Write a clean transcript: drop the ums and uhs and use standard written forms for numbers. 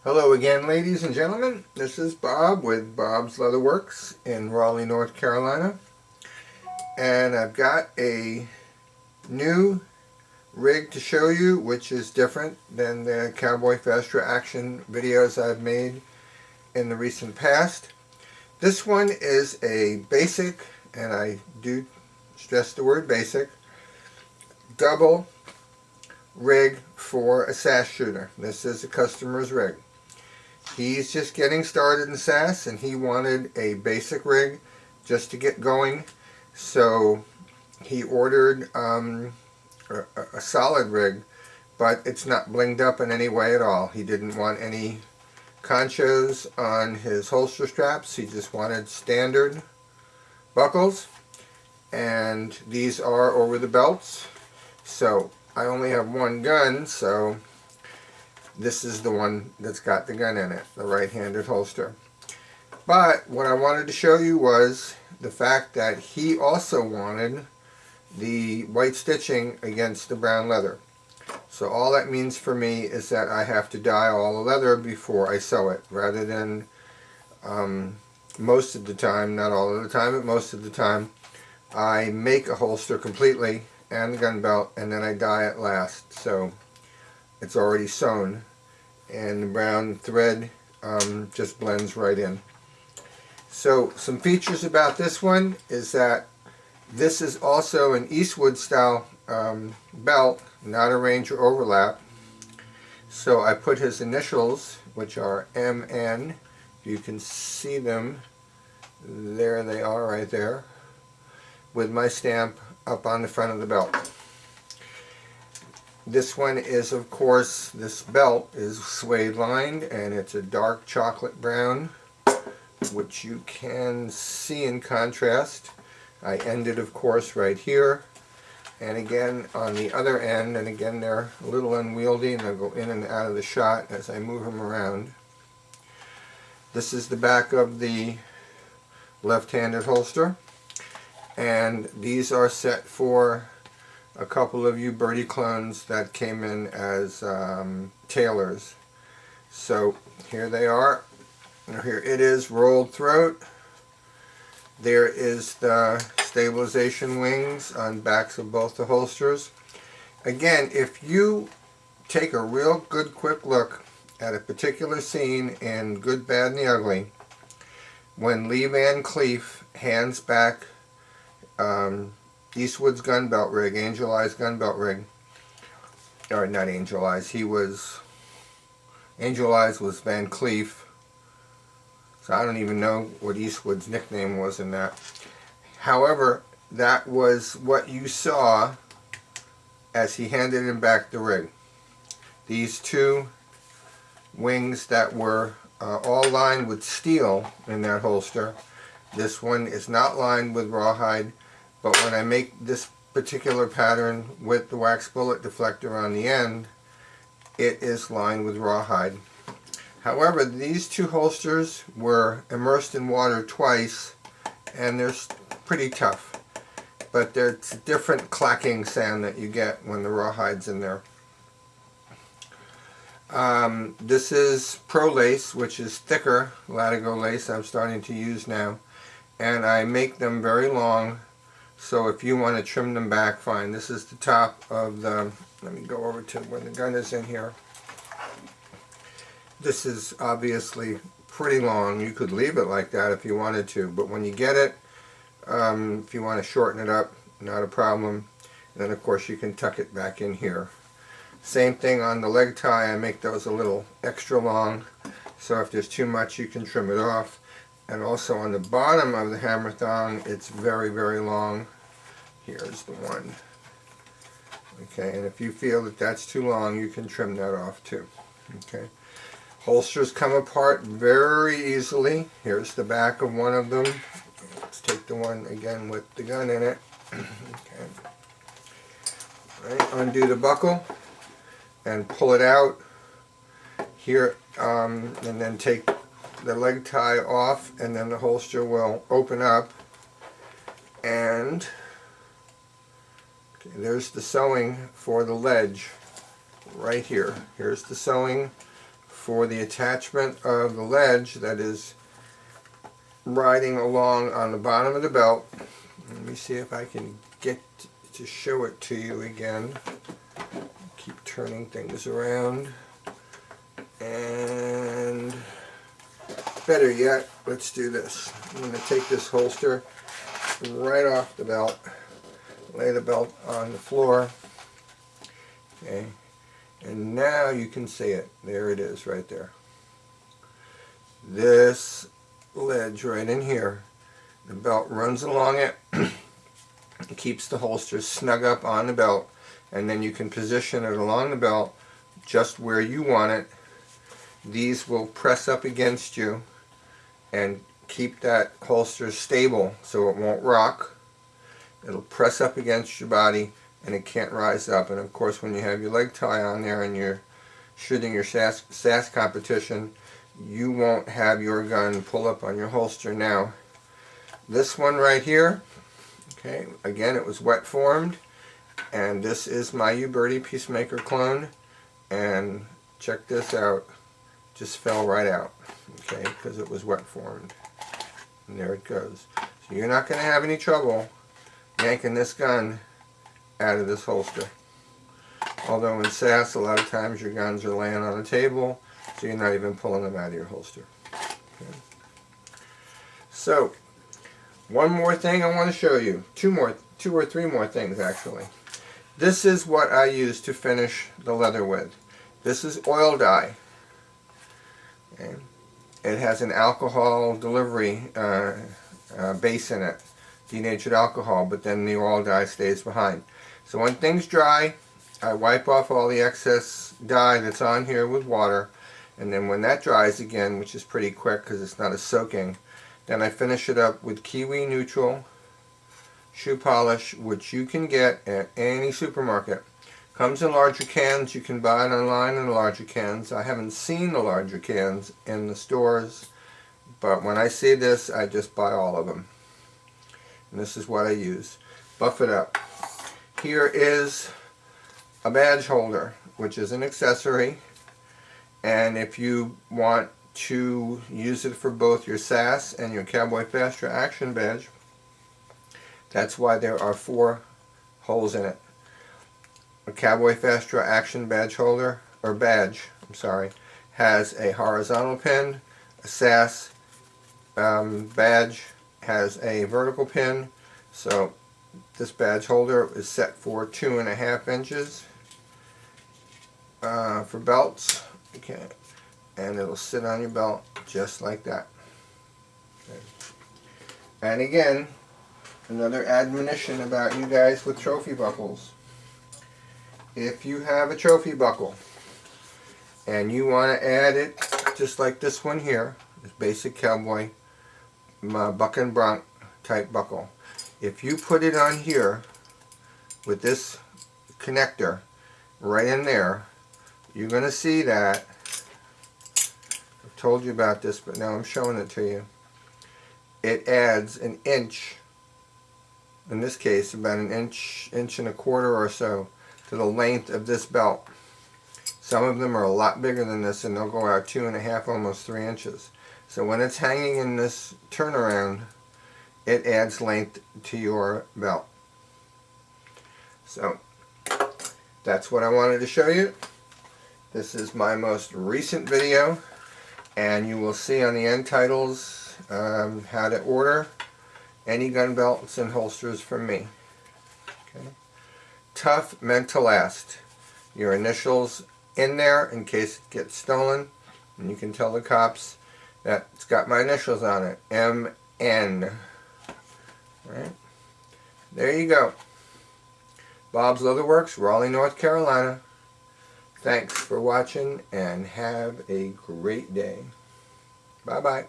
Hello again, ladies and gentlemen. This is Bob with Bob's Leather Works in Raleigh, North Carolina. And I've got a new rig to show you, which is different than the Cowboy Faster Action videos I've made in the recent past. This one is a basic, and I do stress the word basic, double rig for a Sass shooter. This is a customer's rig. He's just getting started in Sass, and he wanted a basic rig just to get going. So he ordered a solid rig, but it's not blinged up in any way at all. He didn't want any conchos on his holster straps. He just wanted standard buckles, and these are over the belts. So I only have one gun, so this is the one that's got the gun in it, the right-handed holster. But what I wanted to show you was the fact that he also wanted the white stitching against the brown leather. So all that means for me is that I have to dye all the leather before I sew it, rather than most of the time, not all of the time, but most of the time, I make a holster completely and the gun belt, and then I dye it last. So it's already sewn, and the brown thread just blends right in. So some features about this one is that this is also an Eastwood style belt, not a Ranger overlap. So I put his initials, which are MN. You can see them. There they are right there, with my stamp up on the front of the belt. This one is, of course, this belt is suede lined, and it's a dark chocolate brown, which you can see in contrast. I ended, of course, right here, and again on the other end, and again they're a little unwieldy and they'll go in and out of the shot as I move them around. This is the back of the left-handed holster, and these are set for a couple of you birdie clones that came in as tailors. So here they are. Here it is, rolled throat. There is the stabilization wings on backs of both the holsters. Again, if you take a real good quick look at a particular scene in Good, Bad, and the Ugly, when Lee Van Cleef hands back Eastwood's gun belt rig, Angel Eyes gun belt rig, or not Angel Eyes, Angel Eyes was Van Cleef, so I don't even know what Eastwood's nickname was in that. However, that was what you saw as he handed him back the rig. These two wings that were all lined with steel in that holster. This one is not lined with rawhide, but when I make this particular pattern with the wax bullet deflector on the end, it is lined with rawhide. However, these two holsters were immersed in water twice, and they're pretty tough. But there's a different clacking sound that you get when the rawhide's in there. This is Pro Lace, which is thicker Latigo lace I'm starting to use now. And I make them very long, so if you want to trim them back, fine. This is the top of the, let me go over to where the gun is in here. This is obviously pretty long. You could leave it like that if you wanted to, but when you get it, if you want to shorten it up, not a problem. And then of course you can tuck it back in here. Same thing on the leg tie. I make those a little extra long, so if there's too much you can trim it off. And also on the bottom of the hammer thong, it's very, very long. Here's the one. Okay, and if you feel that that's too long, you can trim that off too. Okay. Holsters come apart very easily. Here's the back of one of them. Let's take the one again with the gun in it. Okay. All right, undo the buckle and pull it out here, and then take the leg tie off, and then the holster will open up, and okay, there's the sewing for the ledge right here. Here's the sewing for the attachment of the ledge that is riding along on the bottom of the belt. Let me see if I can get to show it to you again. Keep turning things around. And better yet, let's do this. I'm going to take this holster right off the belt, lay the belt on the floor. Okay, and now you can see it. There it is right there. This ledge right in here, the belt runs along it. It keeps the holster snug up on the belt, and then you can position it along the belt just where you want it. These will press up against you and keep that holster stable so it won't rock. It'll press up against your body and it can't rise up. And of course, when you have your leg tie on there and you're shooting your Sass competition, you won't have your gun pull up on your holster. Now, this one right here, okay, again, it was wet formed, and this is my U-Birdie Peacemaker clone, and check this out, just fell right out, okay, because it was wet formed. And there it goes. So you're not going to have any trouble yanking this gun out of this holster. Although in Sass, a lot of times your guns are laying on a table, so you're not even pulling them out of your holster. Okay. So, one more thing I want to show you. Two or three more things actually. This is what I use to finish the leather with. This is oil dye. Okay. It has an alcohol delivery base in it, denatured alcohol, but then the oil dye stays behind. So when things dry, I wipe off all the excess dye that's on here with water, and then when that dries again, which is pretty quick because it's not as soaking, then I finish it up with Kiwi Neutral shoe polish, which you can get at any supermarket. Comes in larger cans. You can buy it online in larger cans. I haven't seen the larger cans in the stores, but when I see this, I just buy all of them. And this is what I use. Buff it up. Here is a badge holder, which is an accessory. And if you want to use it for both your Sass and your Cowboy Faster Action badge, that's why there are 4 holes in it. A Cowboy Faster Action badge holder, or badge, I'm sorry, has a horizontal pin. A Sass badge has a vertical pin. So this badge holder is set for 2.5 inches for belts. Okay, and it'll sit on your belt just like that. Okay. And again, another admonition about you guys with trophy buckles. If you have a trophy buckle and you want to add it just like this one here, this basic cowboy buck and bronc type buckle, if you put it on here with this connector right in there, you're going to see that, I've told you about this, but now I'm showing it to you, it adds an inch, in this case about an inch and a quarter or so, to the length of this belt. Some of them are a lot bigger than this, and they'll go out 2.5, almost 3 inches. So when it's hanging in this turnaround, it adds length to your belt. So that's what I wanted to show you. This is my most recent video, and you will see on the end titles how to order any gun belts and holsters from me. Okay. Tough, meant to last. Your initials in there in case it gets stolen, and you can tell the cops that it's got my initials on it, MN. Right? There you go. Bob's Leather Works, Raleigh, North Carolina. Thanks for watching and have a great day. Bye-bye.